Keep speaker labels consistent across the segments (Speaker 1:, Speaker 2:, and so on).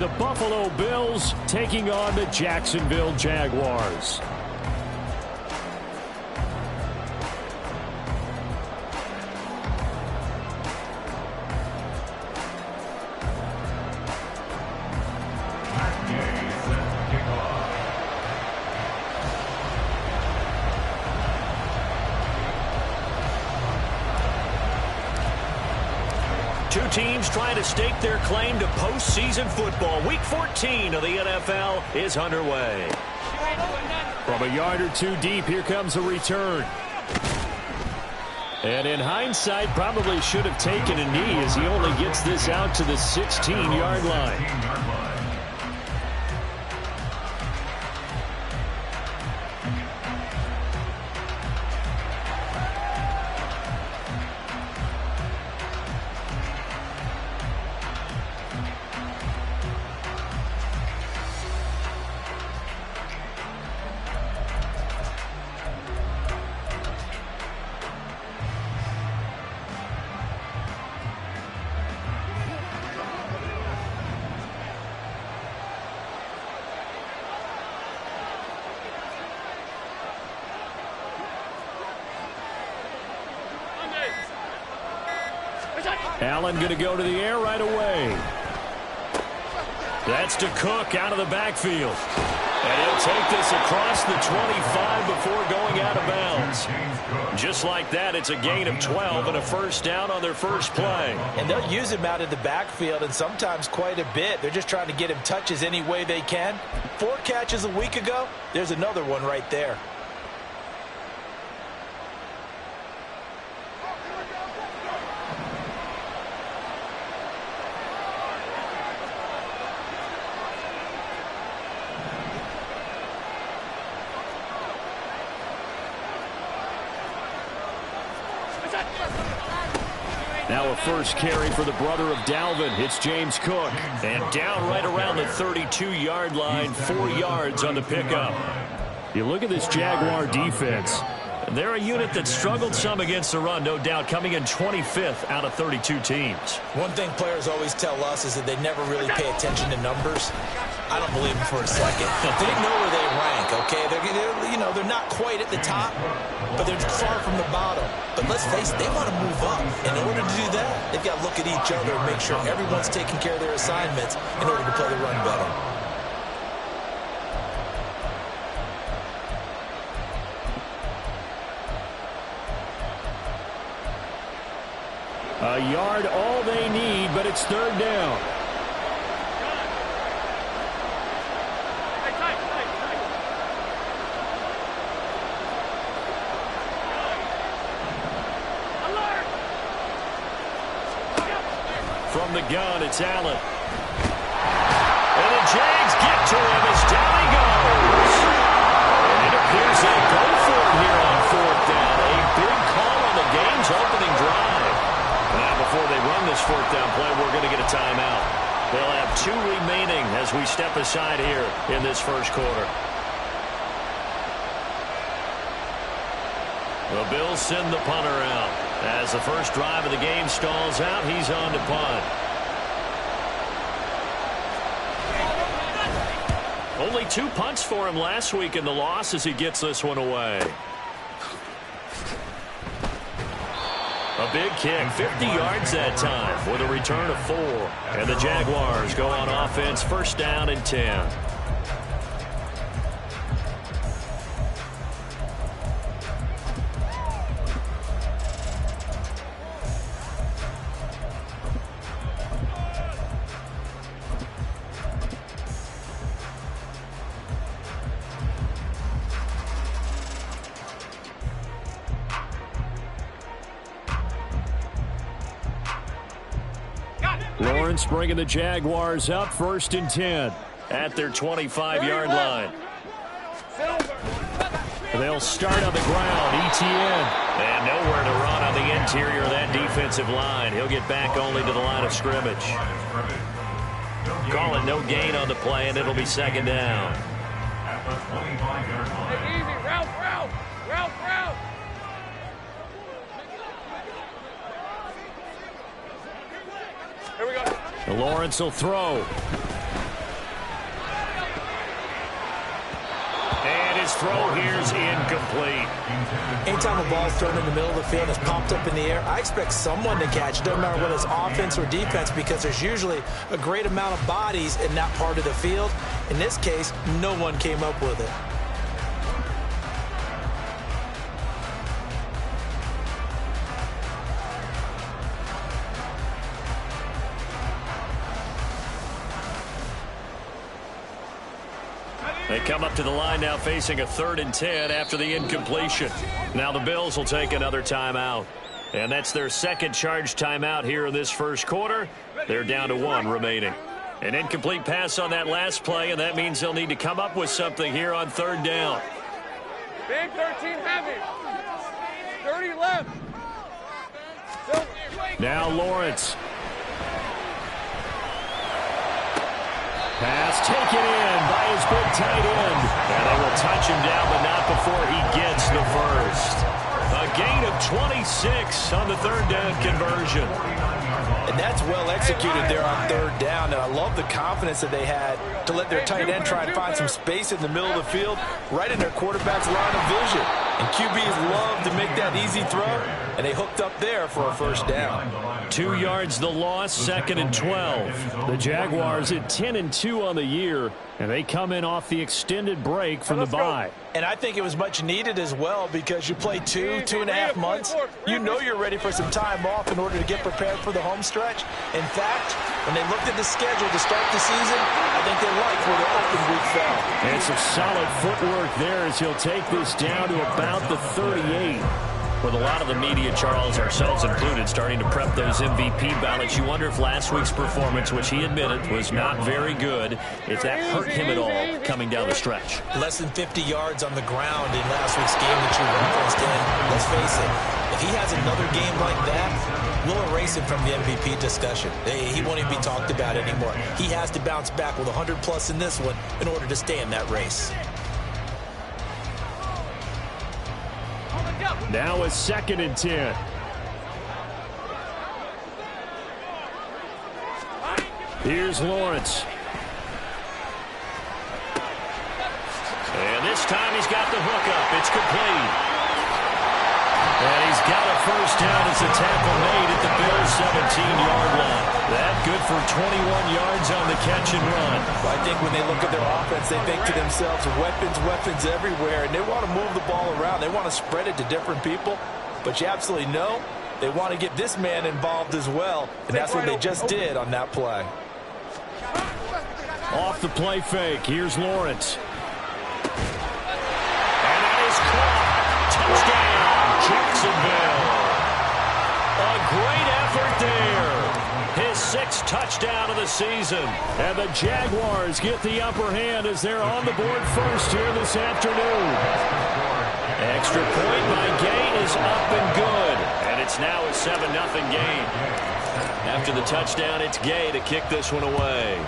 Speaker 1: The Buffalo Bills taking on the Jacksonville Jaguars.
Speaker 2: Two teams trying to stake their claim to postseason football. Week 14 of the NFL is underway.
Speaker 1: From a yard or two deep, here comes a return. And in hindsight, probably should have taken a knee as he only gets this out to the 16-yard line. Allen going to go to the air right away. That's to Cook out of the backfield. And he'll take this across the 25 before going out of bounds. Just like that, it's a gain of 12 and a first down on their first play.
Speaker 3: And they'll use him out of the backfield, and sometimes quite a bit. They're just trying to get him touches any way they can. 4 catches a week ago. There's another one right there.
Speaker 1: Now a first carry for the brother of Dalvin. It's James Cook.
Speaker 2: And down right around the 32-yard line, 4 yards on the pickup.
Speaker 1: You look at this Jaguar defense.
Speaker 2: They're a unit that struggled some against the run, no doubt, coming in 25th out of 32 teams.
Speaker 3: One thing players always tell us is that they never really pay attention to numbers. I don't believe them for a second. They know where they rank, okay? They're not quite at the top, but they're far from the bottom. But let's face it, they want to move up. In order to do that, they've got to look at each other and make sure everyone's taking care of their assignments in order to play the run better.
Speaker 1: A yard all they need, but it's third down. From the gun, it's Allen.
Speaker 2: And the Jags get to him as down he goes. And it appears they'll go for it here on fourth down. A big call on the game's opening drive. Now, before they run this fourth down play, we're going to get a timeout. They'll have 2 remaining as we step aside here in this first quarter. The Bills send the punter out. As the first drive of the game stalls out, he's on to punt. Only 2 punts for him last week in the loss as he gets this one away. A big kick, 50 yards that time with a return of 4. And the Jaguars go on offense, first down and 10.
Speaker 1: Lawrence bringing the Jaguars up, first and 10
Speaker 2: at their 25-yard line.
Speaker 1: They'll start on the ground. Etienne.
Speaker 2: And nowhere to run on the interior of that defensive line. He'll get back only to the line of scrimmage. Call it no gain on the play, and it'll be second down.
Speaker 4: Easy, route. Here we go.
Speaker 1: Lawrence will throw. throw here's incomplete.
Speaker 3: Anytime a ball is thrown in the middle of the field and it's popped up in the air, I expect someone to catch it. Doesn't matter whether it's offense or defense, because there's usually a great amount of bodies in that part of the field. In this case, no one came up with it.
Speaker 1: They come up to the line now facing a 3rd and 10 after the incompletion. Now the Bills will take another timeout. And that's their second charge timeout here in this first quarter. They're down to 1 remaining. An incomplete pass on that last play, and that means they'll need to come up with something here on 3rd down.
Speaker 4: Big 13 heavy. 30 left.
Speaker 1: Now Lawrence. Pass taken in by his big tight end. And they will touch him down, but not before he gets the first. A gain of 26 on the 3rd down conversion.
Speaker 3: And that's well executed there on 3rd down. And I love the confidence that they had to let their tight end try and find some space in the middle of the field, right in their quarterback's line of vision. And QBs love to make that easy throw, and they hooked up there for a 1st down.
Speaker 1: 2 yards the loss, 2nd and 12. The Jaguars at 10-2 on the year, and they come in off the extended break from the bye.
Speaker 3: And I think it was much needed as well, because you play 2.5 months. You know you're ready for some time off in order to get prepared for the home stretch. In fact, when they looked at the schedule to start the season, I think they liked where the open week fell.
Speaker 1: And some solid footwork there as he'll take this down to about the 38. With a lot of the media, Charles, ourselves included, starting to prep those MVP ballots, you wonder if last week's performance, which he admitted was not very good, if that hurt him at all coming down the stretch.
Speaker 3: Less than 50 yards on the ground in last week's game that you referenced, and let's face it, if he has another game like that, we'll erase him from the MVP discussion. He won't even be talked about anymore. He has to bounce back with 100-plus in this one in order to stay in that race.
Speaker 1: Now a 2nd and 10. Here's Lawrence. And this time he's got the hookup. It's complete. And he's got a 1st down as the tackle made at the Bills' 17-yard line. That good for 21 yards on the catch and run.
Speaker 3: I think when they look at their offense, they think to themselves, weapons everywhere, and they want to move the ball around. They want to spread it to different people, but you absolutely know they want to get this man involved as well, and that's what they just did on that play.
Speaker 1: Off the play fake, here's Lawrence. And that is caught. Touchdown, Jacksonville. A great effort there. His 6th touchdown of the season. And the Jaguars get the upper hand as they're on the board first here this afternoon. Extra point by Gain is up and good. And it's now a 7-0 game. After the touchdown, it's Gay to kick this one away.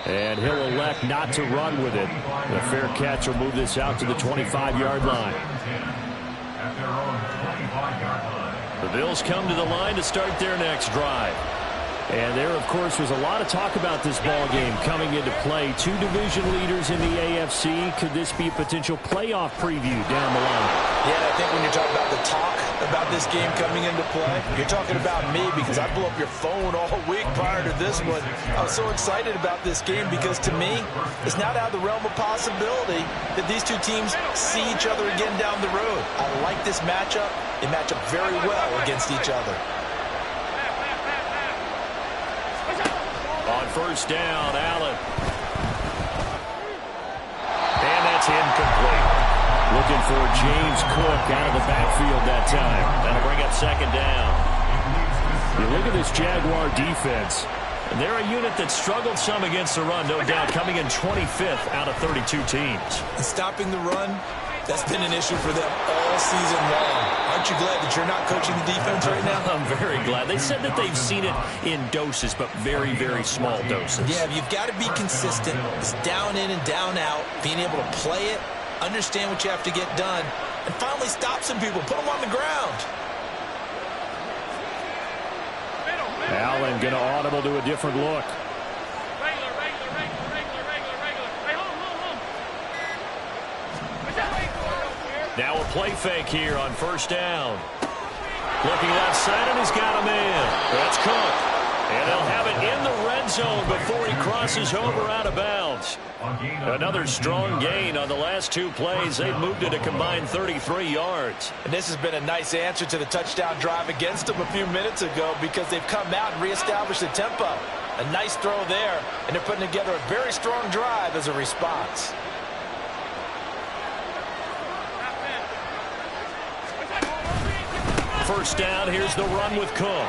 Speaker 1: And he'll elect not to run with it. A fair catch will move this out to the 25-yard line. The Bills come to the line to start their next drive. And there, of course, was a lot of talk about this ball game coming into play. 2 division leaders in the AFC. Could this be a potential playoff preview down the line?
Speaker 3: Yeah, I think when you're talking about the talk about this game coming into play, you're talking about me, because I blew up your phone all week prior to this one. I was so excited about this game because, to me, it's not out of the realm of possibility that these two teams see each other again down the road. I like this matchup. They match up very well against each other.
Speaker 1: On 1st down, Allen. And that's incomplete. Looking for James Cook out of the backfield that time. That'll bring up 2nd down. You look at this Jaguar defense, and they're a unit that struggled some against the run, no doubt, coming in 25th out of 32 teams.
Speaker 3: And stopping the run, that's been an issue for them all season long. Aren't you glad that you're not coaching the defense right now?
Speaker 1: I'm very glad. They said that they've seen it in doses, but very, very small doses.
Speaker 3: Yeah, you've got to be consistent. It's down in and down out, being able to play it, understand what you have to get done, and finally stop some people, put them on the ground.
Speaker 1: Allen going to audible to a different look.
Speaker 4: Regular. Hey, hold
Speaker 1: Now a play fake here on first down. Looking outside, and he's got a man. That's Cook. And they'll have it in the red zone before he crosses over out of bounds. Another strong gain on the last two plays. They've moved it a combined 33 yards.
Speaker 3: And this has been a nice answer to the touchdown drive against them a few minutes ago because they've come out and reestablished the tempo. A nice throw there, and they're putting together a very strong drive as a response.
Speaker 1: First down, here's the run with Cook.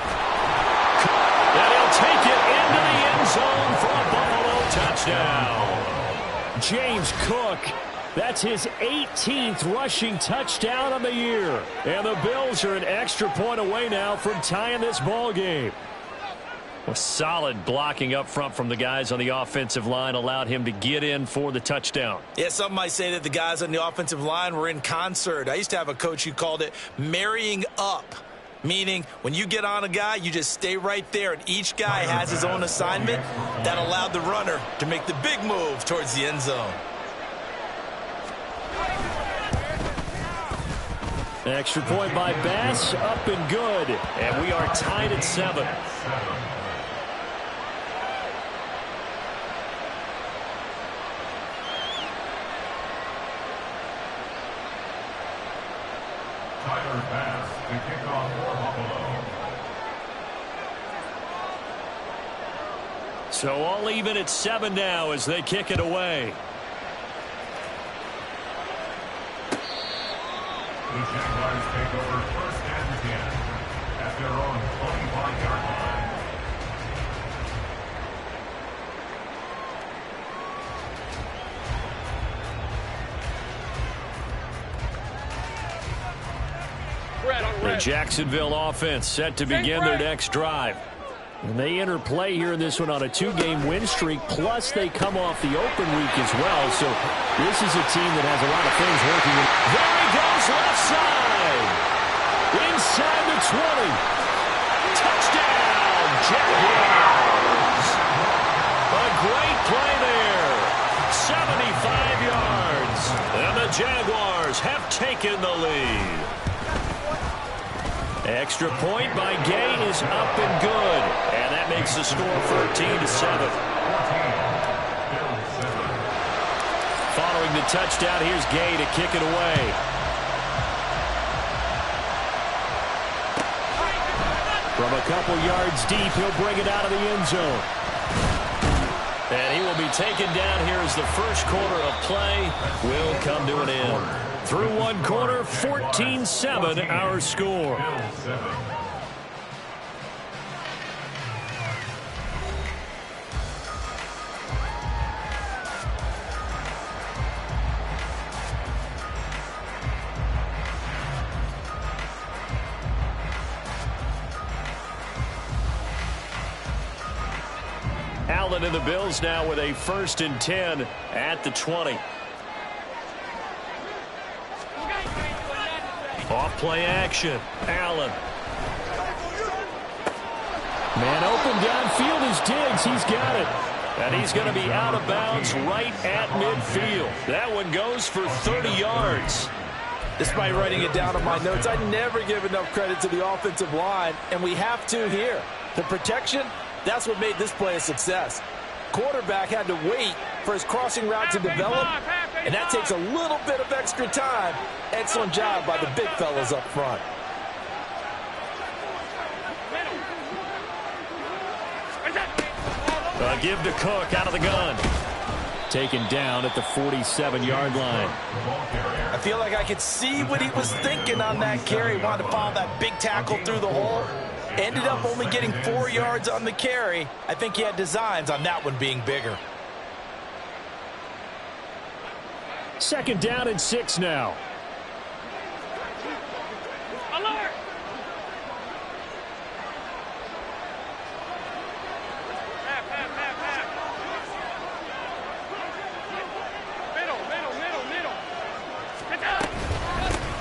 Speaker 1: And he'll take it into the end zone for a Buffalo touchdown.
Speaker 2: James Cook, that's his 18th rushing touchdown of the year.
Speaker 1: And the Bills are an extra point away now from tying this ball game. Well, solid blocking up front from the guys on the offensive line allowed him to get in for the touchdown.
Speaker 3: Yeah, some might say that the guys on the offensive line were in concert. I used to have a coach who called it marrying up. Meaning, when you get on a guy, you just stay right there, and each guy has his own assignment. That allowed the runner to make the big move towards the end zone.
Speaker 1: Extra point by Bass, up and good. And we are tied at 7.
Speaker 5: Tyler Bass to kick off for Buffalo.
Speaker 1: So all even at 7 now as they kick it away.
Speaker 5: The Jaguars take over first and 10 at their own 25-yard line.
Speaker 1: The Jacksonville offense set to begin their next drive. And they enter play here in this one on a 2-game win streak, plus they come off the open week as well. So this is a team that has a lot of things working. There he goes, left side. Inside the 20. Touchdown, Jaguars. A great play there. 75 yards. And the Jaguars have taken the lead. Extra point by Gay is up and good. And that makes the score 13-7. Following the touchdown, here's Gay to kick it away. From a couple yards deep, he'll bring it out of the end zone. And he will be taken down here as the first quarter of play will come to an end. Through one quarter, 14-7 our score. Allen and the Bills now with a 1st and 10 at the 20. Off play action. Allen. Man open downfield is Diggs. He's got it. And he's going to be out of bounds right at midfield. That one goes for 30 yards.
Speaker 3: Despite writing it down on my notes, I never give enough credit to the offensive line, and we have to here. The protection, that's what made this play a success. Quarterback had to wait for his crossing route to develop, and that takes a little bit of extra time. Excellent job by the big fellas up front.
Speaker 1: Give to Cook out of the gun. Taken down at the 47-yard line.
Speaker 3: I feel like I could see what he was thinking on that carry. Wanted to follow that big tackle through the hole. Ended up only getting 4 yards on the carry. I think he had designs on that one being bigger.
Speaker 1: 2nd down and 6 now.
Speaker 4: Alert!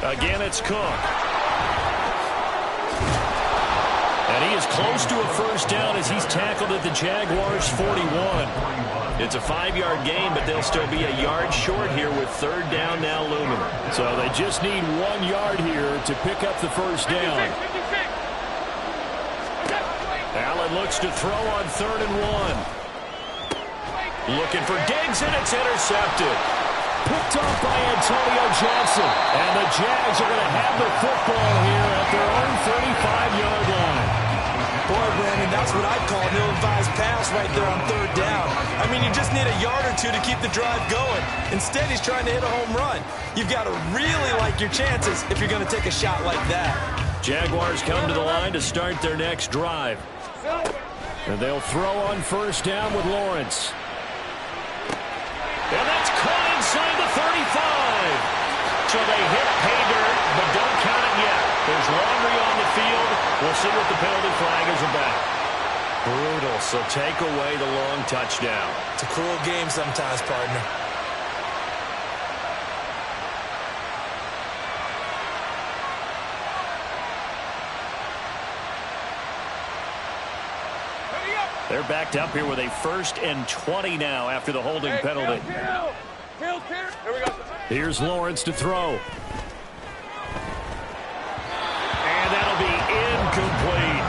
Speaker 1: Again, it's Cook. And And he is close to a first down as he's tackled at the Jaguars' 41. It's a 5-yard gain, but they'll still be a yard short here with third down now looming.
Speaker 2: So they just need 1 yard here to pick up the first down.
Speaker 1: Allen looks to throw on 3rd and 1. Looking for Diggs, and it's intercepted.
Speaker 2: Picked off by Antonio Johnson. And the Jags are going to have the football here at their own 35-yard line.
Speaker 3: Boy, Brandon, that's what I'd call an ill-advised pass right there on 3rd down. I mean, you just need a yard or two to keep the drive going. Instead, he's trying to hit a home run. You've got to really like your chances if you're going to take a shot like that.
Speaker 1: Jaguars come to the line to start their next drive.
Speaker 2: And they'll throw on first down with Lawrence.
Speaker 1: And that's caught inside the 35. So they hit pay dirt, but don't count it yet. There's laundry on the field. We'll see what the penalty flag is about. Brutal, so take away the long touchdown.
Speaker 3: It's a cruel game sometimes, partner.
Speaker 1: They're backed up here with a 1st and 20 now after the holding penalty.
Speaker 4: Here we go.
Speaker 2: Here's Lawrence to throw.
Speaker 1: And that'll be incomplete.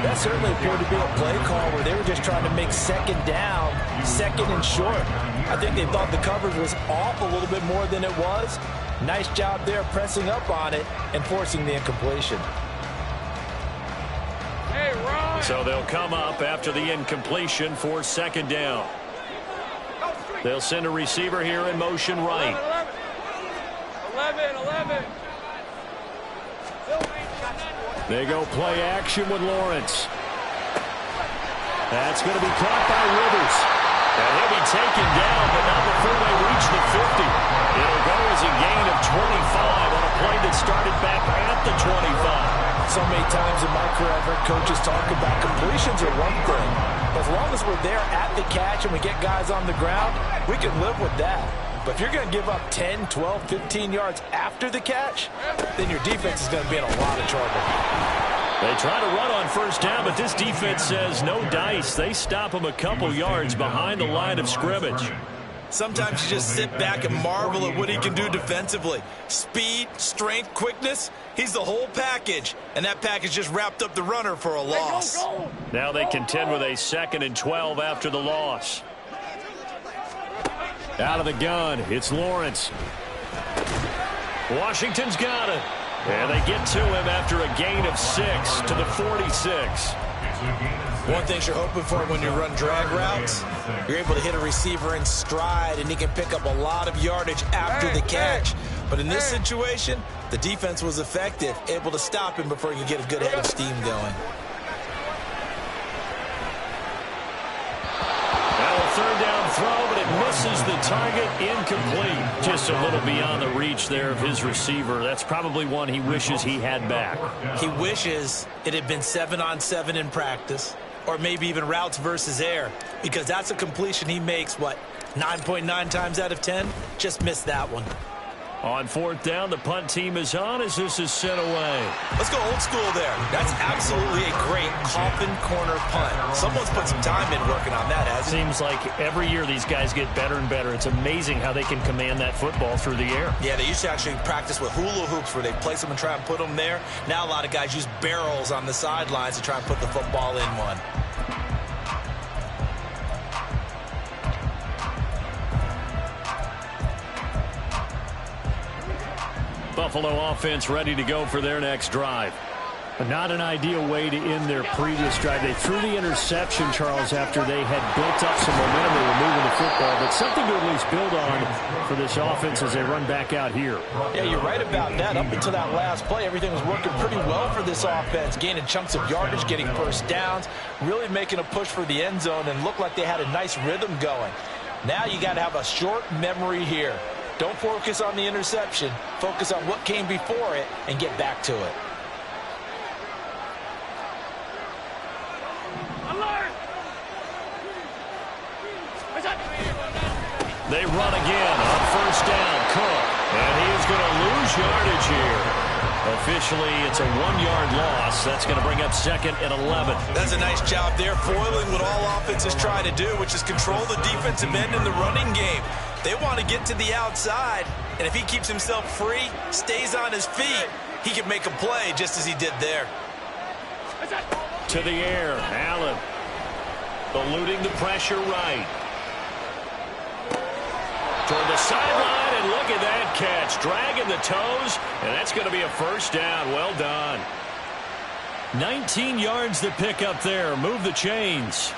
Speaker 3: That certainly appeared to be a play call where they were just trying to make 2nd down, 2nd and short. I think they thought the coverage was off a little bit more than it was. Nice job there pressing up on it and forcing the incompletion.
Speaker 4: Hey, Ron.
Speaker 1: So they'll come up after the incompletion for 2nd down. They'll send a receiver here in motion right.
Speaker 4: 11.
Speaker 2: They go play action with Lawrence. That's going to be caught by Rivers.
Speaker 1: And he'll be taken down, but not before they reach the 50. It'll go as a gain of 25 on a play that started back at the 25.
Speaker 3: So many times in my career, I've heard coaches talk about completions are one thing. But as long as we're there at the catch and we get guys on the ground, we can live with that. But if you're going to give up 10, 12, 15 yards after the catch, then your defense is going to be in a lot of trouble.
Speaker 1: They try to run on first down, but this defense says no dice. They stop them a couple yards behind the line of scrimmage.
Speaker 3: Sometimes you just sit back and marvel at what he can do defensively. Speed, strength, quickness, he's the whole package. And that package just wrapped up the runner for a loss.
Speaker 1: Now they contend with a 2nd and 12 after the loss.
Speaker 2: Out of the gun, it's Lawrence.
Speaker 1: Washington's got it. And they get to him after a gain of 6 to the 46.
Speaker 3: One thing you're hoping for when you run drag routes, you're able to hit a receiver in stride, and he can pick up a lot of yardage after the catch. But in this situation, the defense was effective, able to stop him before he could get a good head of steam going.
Speaker 1: Now a 3rd down throw, but it misses the target, incomplete. Just a little beyond the reach there of his receiver. That's probably one he wishes he had back.
Speaker 3: He wishes it had been 7-on-7 in practice, or maybe even routes versus air, because that's a completion he makes, 9.9 times out of 10? Just missed that one.
Speaker 1: On 4th down, the punt team is on as this is sent away.
Speaker 3: Let's go old school there. That's absolutely a great coffin corner punt. Someone's put some time in working on that, hasn't he?
Speaker 1: Seems like every year these guys get better and better. It's amazing how they can command that football through the air.
Speaker 3: Yeah, they used to actually practice with hula hoops where they place them and try and put them there. Now a lot of guys use barrels on the sidelines to try and put the football in one.
Speaker 1: Buffalo offense ready to go for their next drive.
Speaker 2: Not an ideal way to end their previous drive. They threw the interception, Charles, after they had built up some momentum. They were moving the football, but something to at least build on for this offense as they run back out here.
Speaker 3: Yeah, you're right about that. Up until that last play, everything was working pretty well for this offense, gaining chunks of yardage, getting first downs, really making a push for the end zone, and looked like they had a nice rhythm going. Now you got to have a short memory here. Don't focus on the interception. Focus on what came before it and get back to it.
Speaker 1: They run again on first down. Cook. And he is going to lose yardage here. Officially, it's a 1-yard loss. That's going to bring up 2nd and 11.
Speaker 3: That's a nice job there, foiling what all offenses try to do, which is control the defensive end in the running game. They want to get to the outside, and if he keeps himself free, stays on his feet, he can make a play just as he did there.
Speaker 1: To the air, Allen. Eluding the pressure right. Toward the sideline, and look at that catch. Dragging the toes, and that's going to be a first down. Well done. 19 yards to pick up there. Move the chains.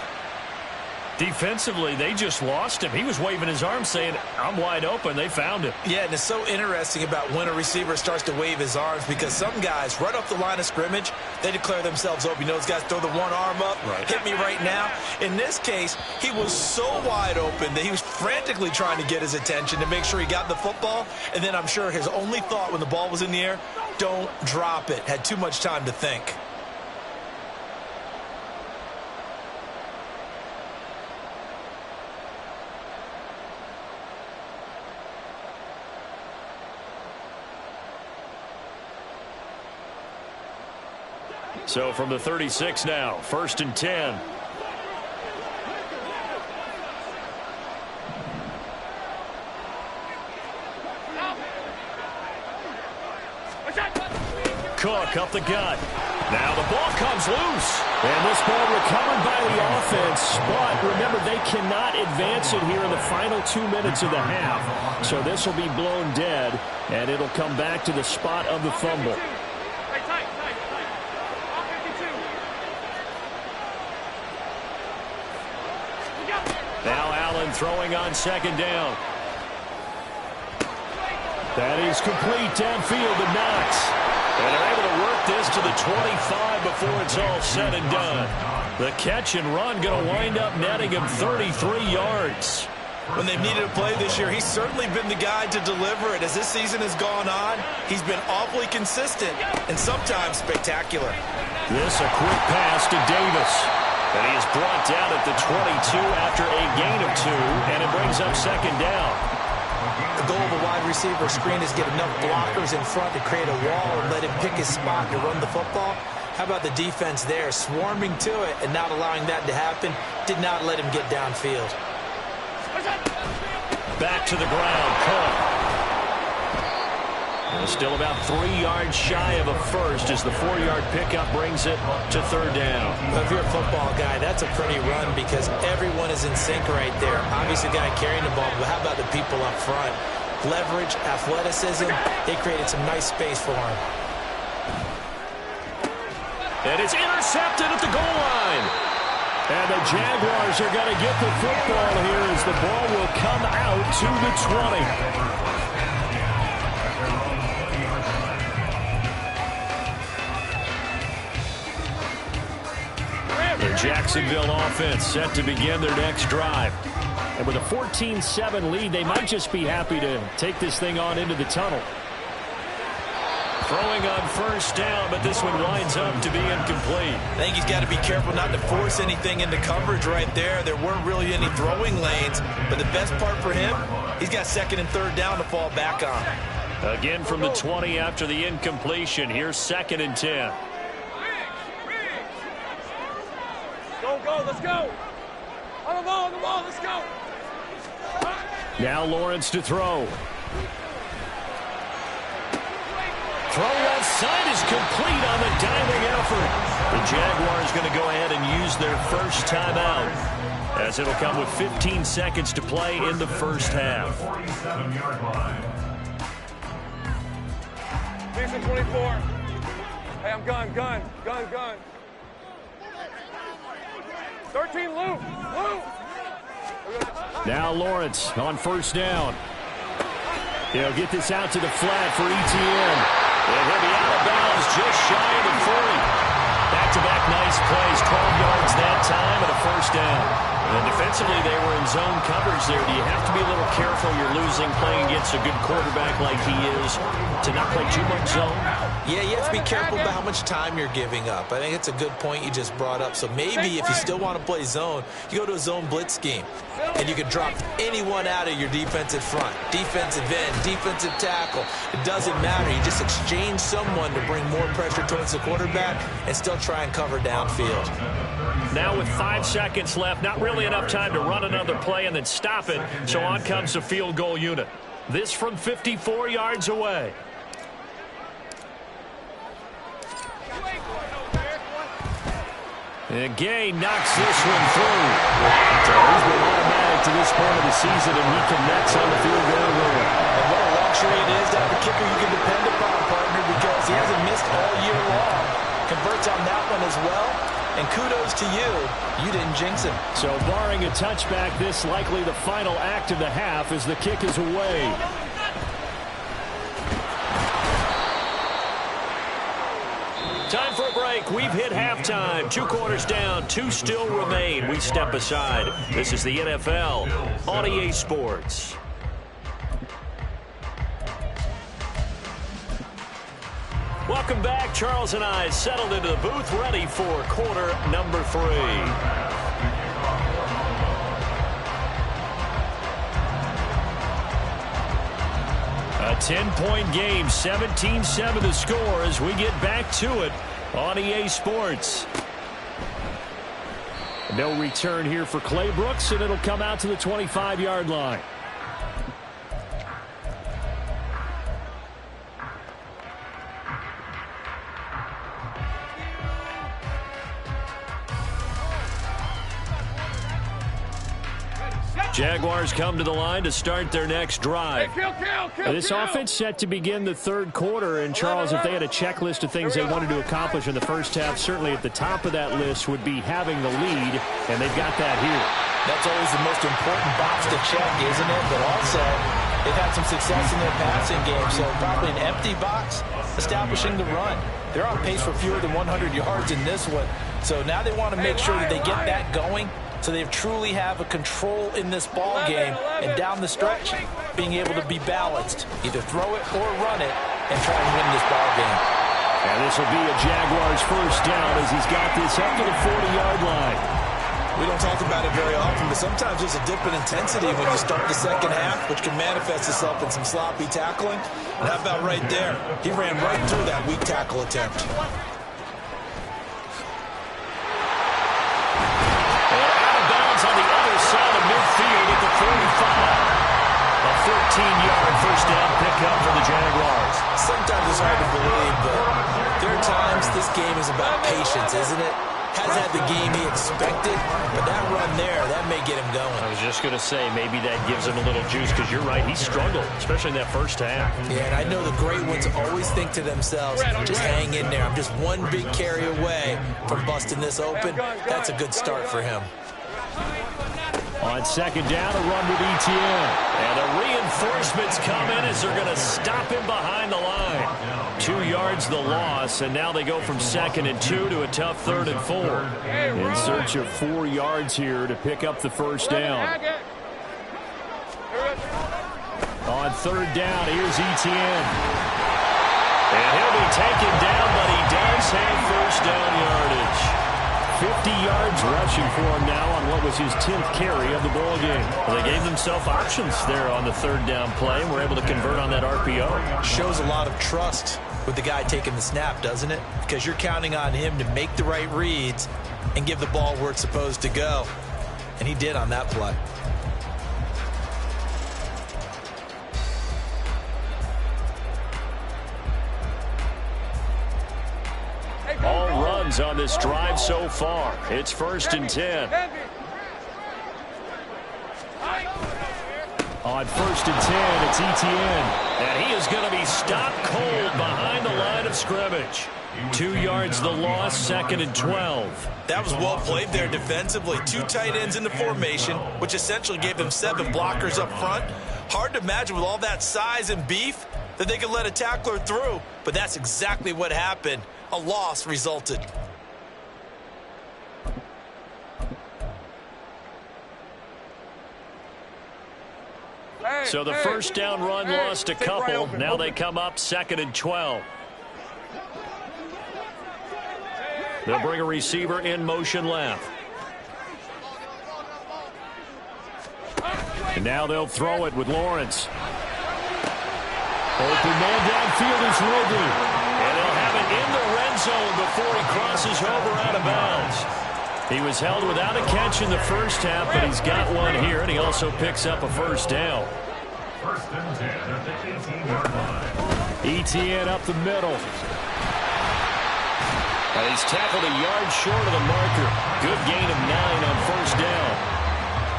Speaker 1: Defensively, they just lost him. He was waving his arms saying, I'm wide open. They found him.
Speaker 3: Yeah, and it's so interesting about when a receiver starts to wave his arms, because some guys, right off the line of scrimmage, they declare themselves open. You know, those guys throw the one arm up, hit me right now. In this case, he was so wide open that he was frantically trying to get his attention to make sure he got the football. And then I'm sure his only thought when the ball was in the air, don't drop it. Had too much time to think.
Speaker 1: So from the 36 now, 1st and 10. Cook up the gut. Now the ball comes loose.
Speaker 2: And this ball recovered by the offense. But remember, they cannot advance it here in the final 2 minutes of the half. So this will be blown dead, and it'll come back to the spot of the fumble.
Speaker 1: Now Allen throwing on 2nd down.
Speaker 2: That is complete downfield to Knox.
Speaker 1: And they're able to work this to the 25 before it's all said and done. The catch and run going to wind up netting him 33 yards.
Speaker 3: When they've needed a play this year, he's certainly been the guy to deliver it. As this season has gone on, he's been awfully consistent and sometimes spectacular.
Speaker 1: This a quick pass to Davis. And he is brought down at the 22 after a gain of 2, and it brings up 2nd down.
Speaker 3: The goal of a wide receiver screen is get enough blockers in front to create a wall and let him pick his spot to run the football. How about the defense there, swarming to it and not allowing that to happen? Did not let him get downfield.
Speaker 1: Back to the ground, Cook. Still about 3 yards shy of a first as the 4-yard pickup brings it to 3rd down.
Speaker 3: Well, if you're a football guy, that's a pretty run because everyone is in sync right there. Obviously, the guy carrying the ball, but how about the people up front? Leverage, athleticism, they created some nice space for him.
Speaker 1: And it's intercepted at the goal line.
Speaker 2: And the Jaguars are going to get the football here as the ball will come out to the 20.
Speaker 1: The Jacksonville offense set to begin their next drive.
Speaker 2: And with a 14-7 lead, they might just be happy to take this thing on into the tunnel.
Speaker 1: Throwing on 1st down, but this one winds up to be incomplete.
Speaker 3: I think he's got to be careful not to force anything into coverage right there. There weren't really any throwing lanes, but the best part for him, he's got 2nd and 3rd down to fall back on.
Speaker 1: Again from the 20 after the incompletion. Here's 2nd and 10.
Speaker 4: Go, let's go. On the ball, let's go.
Speaker 2: Now Lawrence to throw.
Speaker 1: Throw outside is complete on the diving effort. The Jaguars going to go ahead and use their first timeout as it'll come with 15 seconds to play in the first half.
Speaker 5: 47-yard line.
Speaker 4: Jason 24. Hey, I'm gun. 13, Lou.
Speaker 2: Now Lawrence on 1st down. He'll get this out to the flat for ETN.
Speaker 1: And he'll be out of bounds just shy of the 40. Back-to-back nice plays, 12 yards that time and a 1st down. And defensively, they were in zone coverage there. Do you have to be a little careful? You're losing playing against a good quarterback like he is to not play too much zone?
Speaker 3: Yeah, you have to be careful about how much time you're giving up. I think it's a good point you just brought up. So maybe if you still want to play zone, you go to a zone blitz scheme. And you can drop anyone out of your defensive front. Defensive end, defensive tackle. It doesn't matter. You just exchange someone to bring more pressure towards the quarterback and still try and cover downfield.
Speaker 1: Now with 5 seconds left, not really enough time to run another play and then stop it. So on comes the field goal unit. This from 54 yards away. And Gay knocks this one through. So he's been automatic to this point of the season, and he connects on the field goal line.
Speaker 3: And what a luxury it is to have a kicker you can depend upon, partner, because he hasn't missed all year long. Converts on that one as well. And kudos to you. You didn't jinx him.
Speaker 1: So barring a touchback, this likely the final act of the half as the kick is away. Time for a break. We've hit halftime. 2 quarters down. 2 still remain. We step aside. This is the NFL on EA Sports. Welcome back. Charles and I settled into the booth, ready for quarter number 3. A 10-point game, 17-7 the score as we get back to it on EA Sports. No return here for Clay Brooks, and it'll come out to the 25-yard line. Jaguars come to the line to start their next drive. This offense set to begin the 3rd quarter. And, Charles, if they had a checklist of things they wanted to accomplish in the first half, certainly at the top of that list would be having the lead, and they've got that here.
Speaker 3: That's always the most important box to check, isn't it? But also, they've had some success in their passing game, so probably an empty box establishing the run. They're on pace for fewer than 100 yards in this one. So now they want to make sure that they get that going, so they truly have a control in this ball game and down the stretch, being able to be balanced, either throw it or run it, and try and win this ball game.
Speaker 1: And this will be a Jaguars first down as he's got this up to the 40-yard line.
Speaker 3: We don't talk about it very often, but sometimes there's a dip in intensity when you start the second half, which can manifest itself in some sloppy tackling. And how about right there? He ran right through that weak tackle attempt.
Speaker 1: On the other side of midfield at the 45. A 14-yard first down pickup for the Jaguars.
Speaker 3: Sometimes it's hard to believe, but there are times this game is about patience, isn't it? Hasn't had the game he expected, but that run there, that may get him going.
Speaker 1: I was just going to say, maybe that gives him a little juice, because you're right, he struggled, especially in that first half.
Speaker 3: Yeah, and I know the great ones always think to themselves, just hang in there. I'm just one big carry away from busting this open. That's a good start for him.
Speaker 1: On second down, a run with Etienne. And the reinforcements come in as they're going to stop him behind the line. 2 yards the loss, and now they go from 2nd and 2 to a tough 3rd and 4. In search of 4 yards here to pick up the first down. On 3rd down, here's Etienne. And he'll be taken down, but he does have first down yardage. 50 yards rushing for him now on what was his 10th carry of the ball game. Well, they gave themselves options there on the 3rd down play and were able to convert on that RPO.
Speaker 3: Shows a lot of trust with the guy taking the snap, doesn't it? Because you're counting on him to make the right reads and give the ball where it's supposed to go. And he did on that play.
Speaker 1: All runs on this drive so far. It's 1st and 10. On 1st and 10, it's Etienne. And he is going to be stopped cold behind the line of scrimmage. 2 yards the loss, 2nd and 12.
Speaker 3: That was well played there defensively. 2 tight ends in the formation, which essentially gave them 7 blockers up front. Hard to imagine with all that size and beef that they could let a tackler through. But that's exactly what happened. A loss resulted.
Speaker 1: So the first down run lost a couple. Now they come up 2nd and 12. They'll bring a receiver in motion left. And now they'll throw it with Lawrence. Open man downfield is Ridley. And they'll have it in the red zone before he crosses over out of bounds. He was held without a catch in the first half, but he's got one here, and he also picks up a first down.
Speaker 5: First and 10 at the 18-yard line.
Speaker 1: ETN up the middle. And he's tackled a yard short of the marker. Good gain of 9 on first down.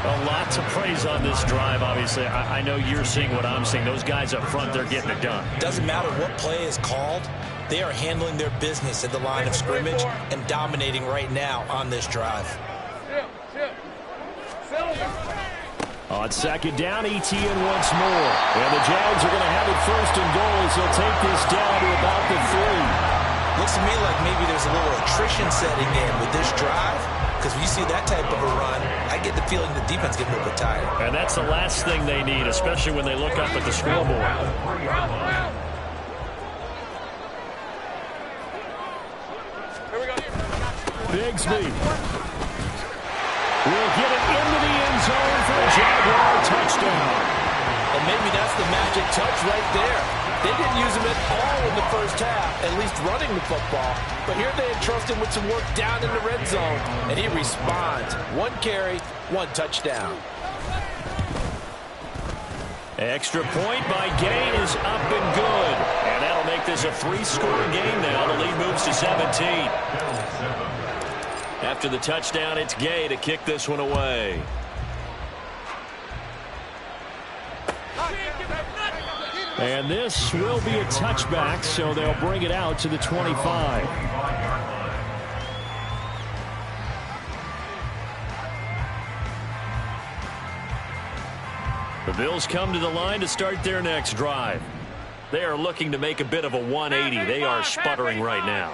Speaker 1: A lot to praise on this drive, obviously. I know you're seeing what I'm seeing. Those guys up front, they're getting it done.
Speaker 3: Doesn't matter what play is called. They are handling their business at the line of scrimmage and dominating right now on this drive.
Speaker 1: On second down, ETN once more. And the Jags are going to have it first and goal as they'll take this down to about the 3.
Speaker 3: Looks to me like maybe there's a little attrition setting in with this drive. Because when you see that type of a run, I get the feeling the defense gets a little bit tired.
Speaker 1: And that's the last thing they need, especially when they look up at the scoreboard. Bigsby will get it into the end zone for a Jaguar touchdown.
Speaker 3: And maybe that's the magic touch right there. They didn't use him at all in the first half, at least running the football. But here they entrust him with some work down in the red zone, and he responds. 1 carry, 1 touchdown. Extra point by Gay is up and good. And that'll make this a 3-score game now. The lead moves to 17.
Speaker 1: After the touchdown, it's Gay to kick this one away. And this will be a touchback, so they'll bring it out to the 25. The Bills come to the line to start their next drive. They are looking to make a bit of a 180. They are sputtering right now.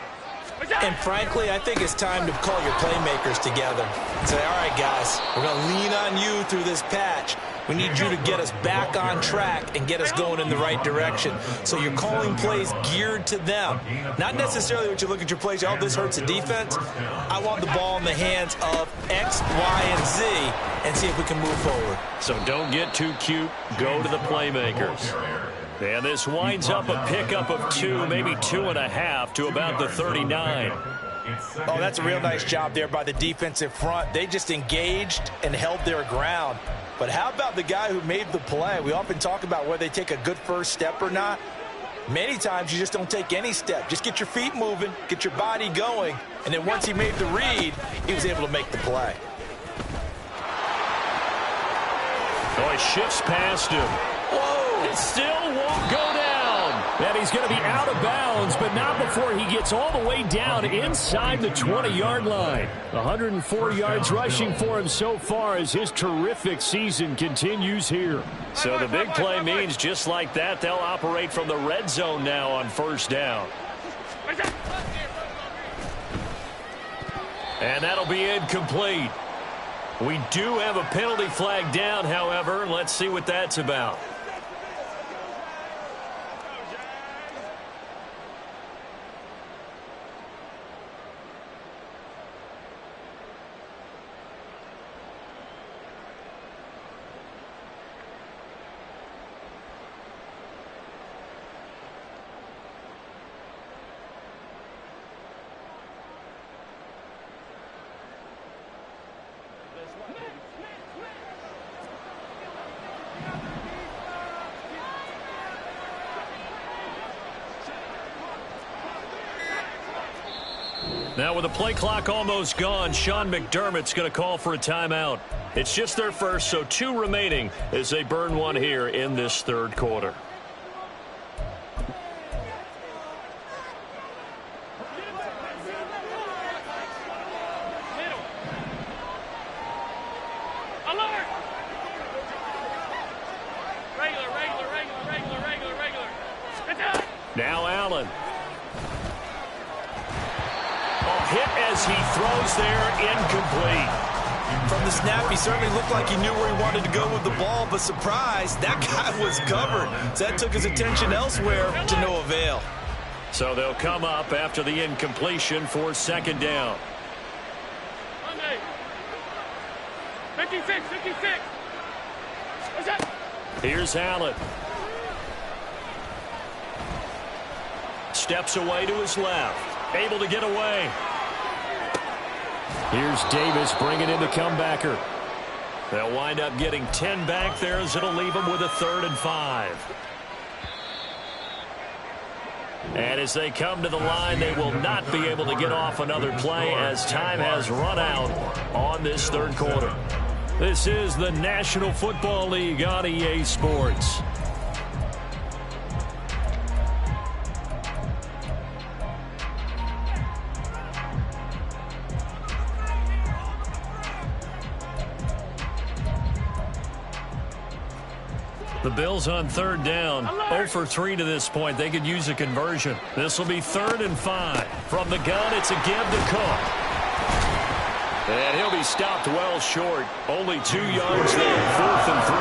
Speaker 3: And frankly, I think it's time to call your playmakers together and say, all right, guys, we're going to lean on you through this patch. We need you to get us back on track and get us going in the right direction. So you're calling plays geared to them. Not necessarily what you look at your plays, oh, this hurts the defense. I want the ball in the hands of X, Y, and Z and see if we can move forward.
Speaker 1: So don't get too cute. Go to the playmakers. And this winds up a pickup of 2, maybe 2.5 to about the 39.
Speaker 3: Oh, that's a real nice job there by the defensive front. They just engaged and held their ground. But how about the guy who made the play? We often talk about whether they take a good first step or not. Many times you just don't take any step. Just get your feet moving, get your body going, and then once he made the read, he was able to make the play.
Speaker 1: Oh, he shifts past him.
Speaker 3: Whoa!
Speaker 1: It still won't go down. And he's going to be out of bounds, but not before he gets all the way down inside the 20-yard line. 104 yards rushing for him so far as his terrific season continues here. So the big play means just like that, they'll operate from the red zone now on first down. And that'll be incomplete. We do have a penalty flag down, however. Let's see what that's about. Now with the play clock almost gone, Sean McDermott's going to call for a timeout. It's just their first, so 2 remaining as they burn one here in this third quarter. Now Allen. Hit as he throws there, incomplete.
Speaker 3: From the snap, he certainly looked like he knew where he wanted to go with the ball, but surprise, that guy was covered. So that took his attention elsewhere to no avail.
Speaker 1: So they'll come up after the incompletion for second down.
Speaker 4: 56, 56. What's that?
Speaker 1: Here's Allen. Steps away to his left. Able to get away. Here's Davis bringing in the comebacker. They'll wind up getting 10 back there as it'll leave them with a 3rd and 5. And as they come to the line, they will not be able to get off another play as time has run out on this 3rd quarter. This is the National Football League on EA Sports. The Bills on 3rd down, 0 for 3 to this point. They could use a conversion. This will be 3rd and 5. From the gun, it's a give to Cook. And he'll be stopped well short. Only 2 yards there, 4th and 3.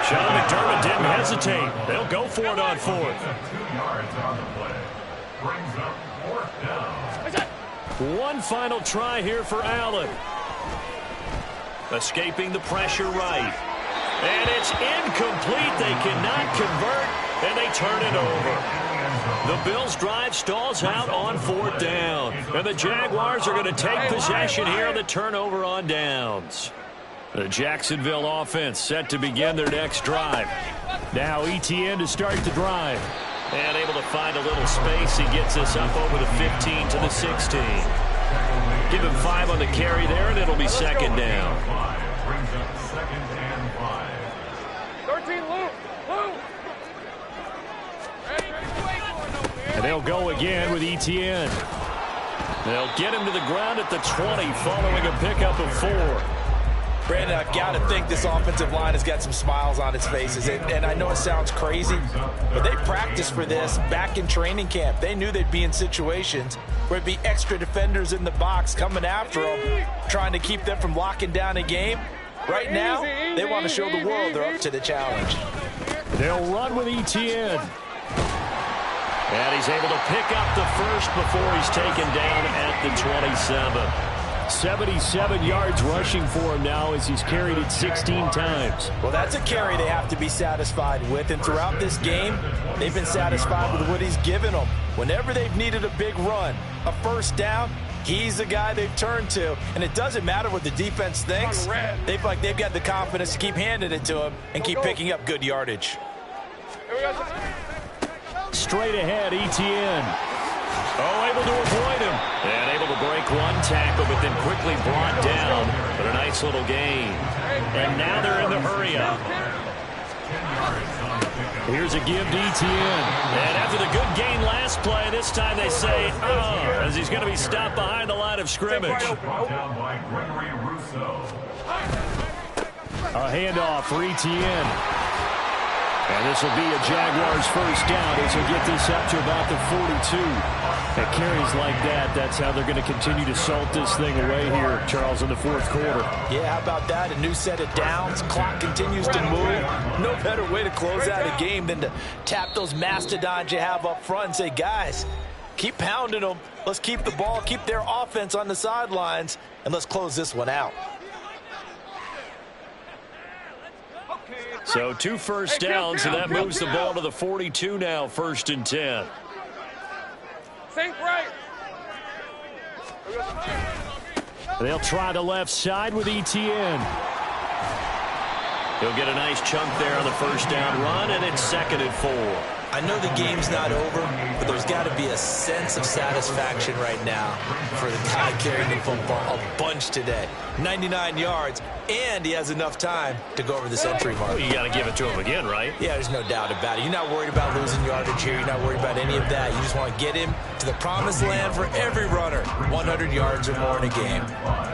Speaker 1: Sean McDermott didn't hesitate. They'll go for it on 4th.
Speaker 5: 2 yards on the play. Brings up 4th down.
Speaker 1: One final try here for Allen. Escaping the pressure right. And it's incomplete. They cannot convert, and they turn it over. The Bills' drive stalls out on 4th down. And the Jaguars are going to take possession here on the turnover on downs. The Jacksonville offense set to begin their next drive. Now Etienne to start the drive. And able to find a little space. He gets us up over the 15 to the 16. Give him 5 on the carry there, and it'll be 2nd down.
Speaker 5: Brings up 2nd and 5.
Speaker 4: 13, Luke.
Speaker 1: And they'll go again with Etienne. They'll get him to the ground at the 20 following a pickup of 4.
Speaker 3: Brandon, I've got to think this offensive line has got some smiles on its faces. And I know it sounds crazy, but they practiced for this back in training camp. They knew they'd be in situations where it'd be extra defenders in the box coming after them, trying to keep them from locking down a game. Right now, they want to show the world they're up to the challenge.
Speaker 1: They'll run with Etienne. And he's able to pick up the first before he's taken down at the 27. 77 yards rushing for him now as he's carried it 16 times.
Speaker 3: Well, that's a carry they have to be satisfied with. And throughout this game, they've been satisfied with what he's given them. Whenever they've needed a big run, a first down, he's the guy they've turned to. And it doesn't matter what the defense thinks. They've got the confidence to keep handing it to him and keep picking up good yardage.
Speaker 1: Straight ahead, Etienne. Oh, able to avoid him. And able to break one tackle, but then quickly brought down. But a nice little gain. And now they're in the hurry-up. Here's a give to Etienne. And after the good gain last play, this time they say, as he's going to be stopped behind the line of scrimmage.
Speaker 5: Brought down by Gregory Rousseau.
Speaker 1: A handoff for Etienne. And this will be a Jaguars first down as he'll get this up to about the 42. At carries like that, that's how they're going to continue to salt this thing away here, Charles, in the 4th quarter.
Speaker 3: Yeah, how about that? A new set of downs. Clock continues to move. No better way to close out a game than to tap those mastodons you have up front and say, guys, keep pounding them. Let's keep the ball, keep their offense on the sidelines, and let's close this one out.
Speaker 1: So 2 first downs, and that moves the ball to the 42 now, 1st and 10.
Speaker 4: Think right.
Speaker 1: They'll try the left side with Etienne. He'll get a nice chunk there on the first down run, and it's 2nd and 4.
Speaker 3: I know the game's not over, but there's got to be a sense of satisfaction right now for the guy carrying the football a bunch today. 99 yards, and he has enough time to go over the century mark.
Speaker 1: Well, you got to give it to him again, right?
Speaker 3: Yeah, there's no doubt about it. You're not worried about losing yardage here. You're not worried about any of that. You just want to get him to the promised land for every runner. 100 yards or more in a game.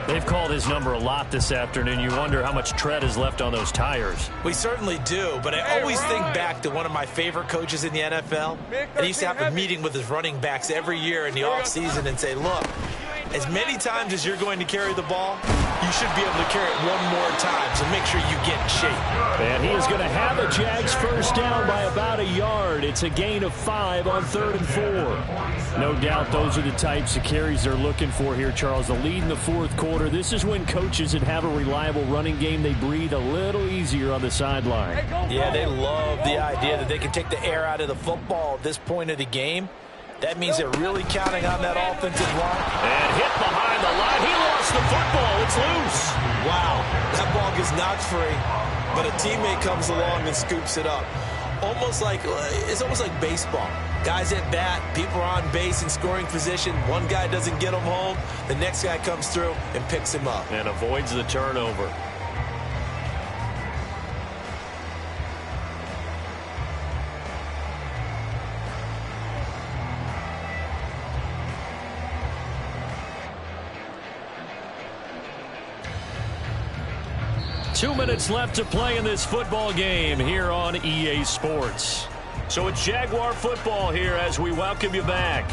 Speaker 1: They've called his number a lot this afternoon. You wonder how much tread is left on those tires.
Speaker 3: We certainly do, but I always think back to one of my favorite coaches in the NFL. And he used to have a meeting with his running backs every year in the offseason and say, look, As many times as you're going to carry the ball, you should be able to carry it one more time, so make sure you get in shape.
Speaker 1: And he is going to have a Jags first down by about a yard. It's a gain of 5 on 3rd and 4. No doubt those are the types of carries they're looking for here, Charles. The lead in the fourth quarter. This is when coaches that have a reliable running game, they breathe a little easier on the sideline.
Speaker 3: Yeah, they love the idea that they can take the air out of the football at this point of the game. That means they're really counting on that offensive line.
Speaker 1: And hit behind the line. He lost the football. It's loose.
Speaker 3: Wow, that ball gets knocked free, but a teammate comes along and scoops it up. It's almost like baseball. Guys at bat, people are on base in scoring position. One guy doesn't get him home. The next guy comes through and picks him up.
Speaker 1: And avoids the turnover. Two minutes left to play in this football game here on EA Sports. So it's Jaguar football here as we welcome you back.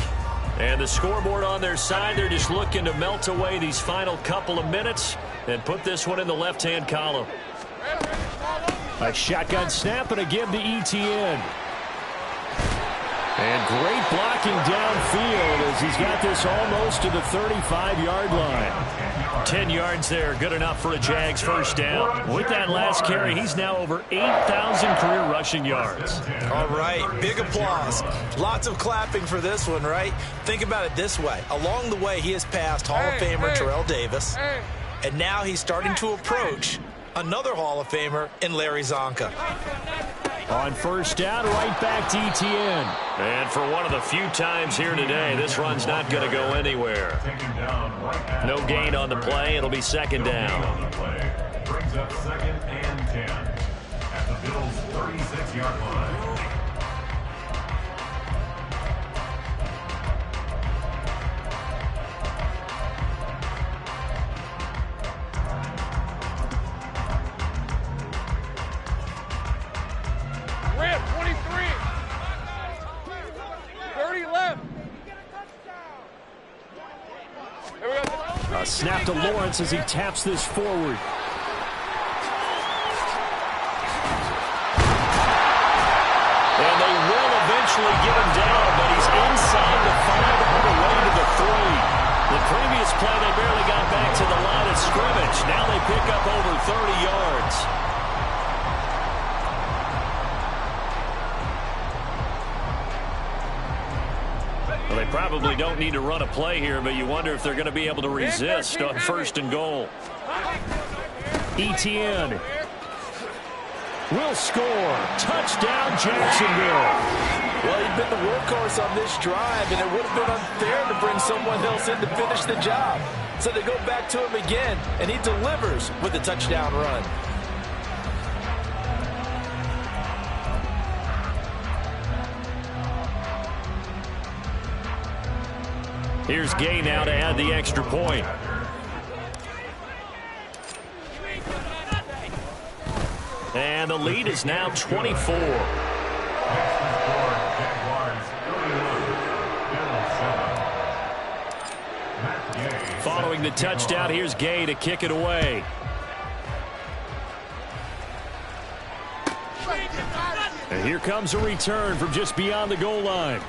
Speaker 1: And the scoreboard on their side, they're just looking to melt away these final couple of minutes and put this one in the left-hand column. A shotgun snap and a give to Etienne. And great blocking downfield as he's got this almost to the 35-yard line. 10 yards there, good enough for a Jags first down. With that last carry, he's now over 8,000 career rushing yards.
Speaker 3: All right, big applause. Lots of clapping for this one, right? Think about it this way. Along the way, he has passed Hall of Famer Terrell Davis, and now he's starting to approach another Hall of Famer in Larry Zonka.
Speaker 1: On first down, right back to Etienne. And for one of the few times here today, this run's not going to go anywhere. No gain on the play. It'll be second down.
Speaker 5: Brings up 2nd and 10 at the Bills' 36-yard line.
Speaker 4: Rip, 23. 30 left. Here we go.
Speaker 1: A snap to Lawrence as he taps this forward. And they will eventually get him down, but he's inside the 5 on the way to the 3. The previous play, they barely got back to the line of scrimmage. Now they pick up over 30 yards. Well, they probably don't need to run a play here, but you wonder if they're going to be able to resist on first and goal. Etienne will score. Touchdown, Jacksonville.
Speaker 3: Well, he'd been the workhorse on this drive, and it would have been unfair to bring someone else in to finish the job. So they go back to him again, and he delivers with a touchdown run.
Speaker 1: Here's Gay now to add the extra point. And the lead is now 24. Following the touchdown, here's Gay to kick it away. And here comes a return from just beyond the goal line.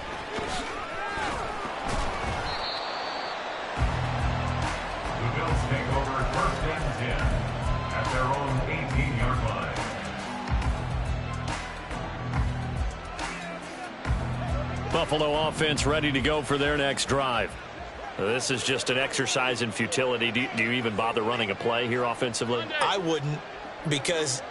Speaker 1: Buffalo offense ready to go for their next drive. This is just an exercise in futility. Do you even bother running a play here offensively?
Speaker 3: I wouldn't, because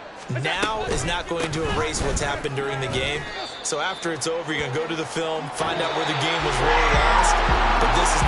Speaker 3: now is not going to erase what's happened during the game. So after it's over, you're going to go to the film, find out where the game was really lost. But this is